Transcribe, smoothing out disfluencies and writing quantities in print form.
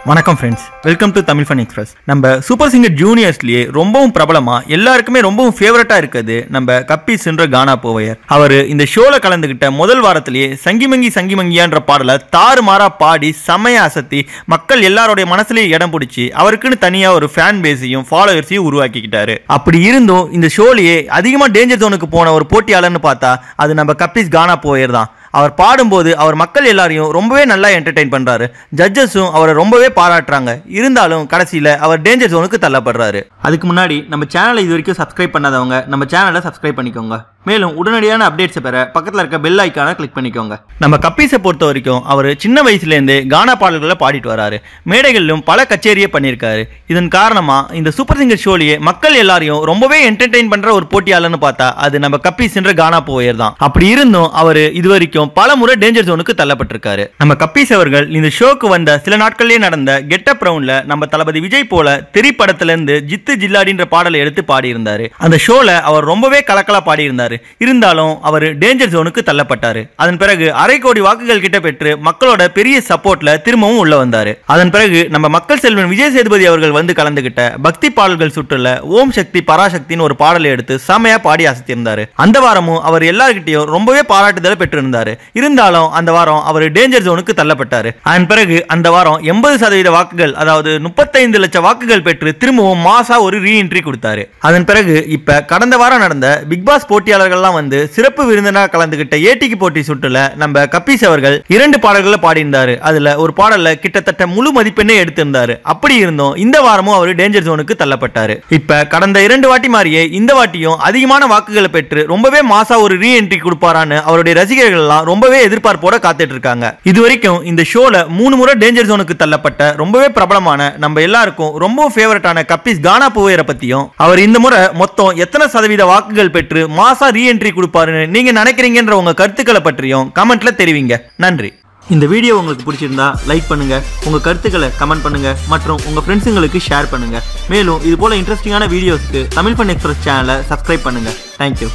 வணக்கம் friends, welcome to Tamil fun express. நம்ம super singer ஜூனியர்ஸ்லயே ரொம்பவும் பிரபலமா எல்லாருக்குமே ரொம்பவும் ஃபேவரட்டா இருக்குது நம்ம கப்பீஸ்ன்ற கானா போவையர். அவர் இந்த ஷோல கலந்துகிட்ட முதல் வாரத்திலேயே சங்கிமங்கி சங்கிமங்கியான்ற பாடலை தாறுமாறா பாடி செமையா அசத்தி மக்கள் எல்லாருடைய மனசுலயே இடம் பிடிச்சி அவருக்குன்னு தனியா ஒரு ஃபேன் பேஸையும் ஃபாலோவர்ஸையும் உருவாக்கிக்கிட்டாரு. அப்படி இருந்தும் இந்த ஷோலயே அதிகமா டேஞ்சர் ஜோனுக்கு போன ஒரு போட்டியாளர்னு பார்த்தா அது நம்ம கப்பீஸ் கானா போவையர் தான். அவர் பாடும்போது அவர் மக்கள் எல்லாரையும் ரொம்பவே நல்லா என்டர்டெயின் பண்றாரு. ஜட்ஜஸும் அவரை ரொம்பவே பாராட்டுறாங்க. இருந்தாலும் கடைசியில் அவர் டேஞ்சர் ஜோனுக்கு தள்ளப்படுறாரு. அதுக்கு முன்னாடி நம்ம சேனலை இது வரைக்கும் சப்ஸ்கிரைப் பண்ணாதவங்க நம்ம சேனலை சப்ஸ்கிரைப் பண்ணிக்கோங்க. மேலும் உடனடியான அப்டேட்ஸை பெற பக்கத்தில் இருக்க பெல் ஐக்கானை கிளிக் பண்ணிக்கோங்க. நம்ம கப்பீஸை பொறுத்த வரைக்கும் அவர் சின்ன வயசுலேருந்தே கானா பாடல்களை பாடிட்டு வராரு. மேடைகளிலும் பல கச்சேரியை பண்ணியிருக்காரு. இதன் காரணமா இந்த சூப்பர் சிங்கர் ஷோலியே மக்கள் எல்லாரையும் ரொம்பவே என்டர்டெயின் பண்ற ஒரு போட்டியாளர்னு பார்த்தா அது நம்ம கப்பீஸ்ன்ற கானா போவையர் தான். அப்படி இருந்தும் அவர் இது வரைக்கும் பல முறை டேஞ்சர் ஜோனுக்கு தள்ளப்பட்டிருக்காரு. நம்ம கப்பீஸ் அவர்கள் இந்த ஷோக்கு வந்த சில நாட்களிலே நடந்த கெட்டப் ரவுண்ட்ல நம்ம தளபதி விஜய் போல திரைப்படத்திலிருந்து ஜித்து ஜில்லாடின்ற பாடலை எடுத்து பாடியிருந்தாரு. அந்த ஷோல அவர் ரொம்பவே கலக்கலா பாடியிருந்தாரு. இருந்தாலும் அவர் டேஞ்சர் ஜோனுக்கு தள்ளப்பட்டாரு. அதன் பிறகு 1/2 கோடி வாக்குகள் கிட்ட பெற்று மக்களோட பெரிய சப்போர்ட்ல திரும்பவும் உள்ள வந்தாரு. அதன் பிறகு நம்ம மக்கள் செல்வன் விஜய் சேதுபதி அவர்கள் வந்து கலந்துகிட்ட பக்தி பாடல்கள் சுற்றுல ஓம் சக்தி பராசக்தின்னு ஒரு பாடலை எடுத்து செமையா பாடி அசத்தியிருந்தாரு. அந்த வாரமும் அவர் எல்லார்கிட்டையும் ரொம்பவே பாராட்டுதலை பெற்றிருந்தாரு. இருந்தாலும் அந்த வாரம் அவர் டேஞ்சர் ஜோனுக்கு தள்ளப்பட்டாரு. அதன் பிறகு அந்த வாரம் 80% வாக்குகள், அதாவது 35 லட்சம் வாக்குகள் பெற்று திரும்பவும் மாசா ஒரு ரீஎன்ட்ரி கொடுத்தாரு. அதன் பிறகு இப்ப கடந்த வாரம் நடந்த பிக் பாஸ் போட்டியாளர்கள்லாம் வந்து சிறப்பு விருந்தினராக கலந்துகிட்ட ஏடிக்கு போட்டி சுற்றுல நம்ம கப்பீஸ் அவர்கள் 2 பாடல்களை பாடியிருந்தாரு. அதுல ஒரு பாடல்ல கிட்டத்தட்ட முழு மதிப்பெண்ணே எடுத்திருந்தாரு. அப்படி இருந்தும் இந்த வாரமும் அவர் டேஞ்சர் ஜோனுக்கு தள்ளப்பட்டாரு. இப்ப கடந்த 2 வாட்டி மாதிரியே இந்த வாட்டியும் அதிகமான வாக்குகளை பெற்று ரொம்பவே மாசா ஒரு ரீஎன்ட்ரி கொடுப்பாரான்னு அவருடைய ரசிகர்கள் ரொம்பவே எதிர்பார்ப்போட காத்துட்டு இருக்காங்க. இதுவரைக்கும் இந்த ஷோல 3 முறை டேஞ்சர் ஜோனுக்கு தள்ளப்பட்ட ரொம்பவே பிரபலமான நம்ம எல்லாருக்கும் ரொம்ப ஃபேவரட்டான கப்பீஸ் கானா போவையரை பத்தியும் அவர் இந்த முறை மொத்தம் எத்தனை சதவீத வாக்குகள் பெற்று மாசா ரீஎன்ட்ரி கொடுப்பாருன்னு நீங்க நினைக்கிறீங்கன்ற உங்க கருத்துக்களை பற்றியும் கமெண்ட்ல தெரிவிங்க. நன்றி. இந்த வீடியோ உங்களுக்கு பிடிச்சிருந்தா லைக் பண்ணுங்க, உங்க கருத்துக்களை கமெண்ட் பண்ணுங்க மற்றும் உங்க ஃப்ரெண்ட்ஸுங்களுக்கு ஷேர் பண்ணுங்க. மேலும் இது போல இன்ட்ரெஸ்டிங்கான வீடியோஸ்க்கு தமிழ் ஃபன் எக்ஸ்பிரஸ் சேனலை சப்ஸ்கிரைப் பண்ணுங்க. தேங்க்யூ.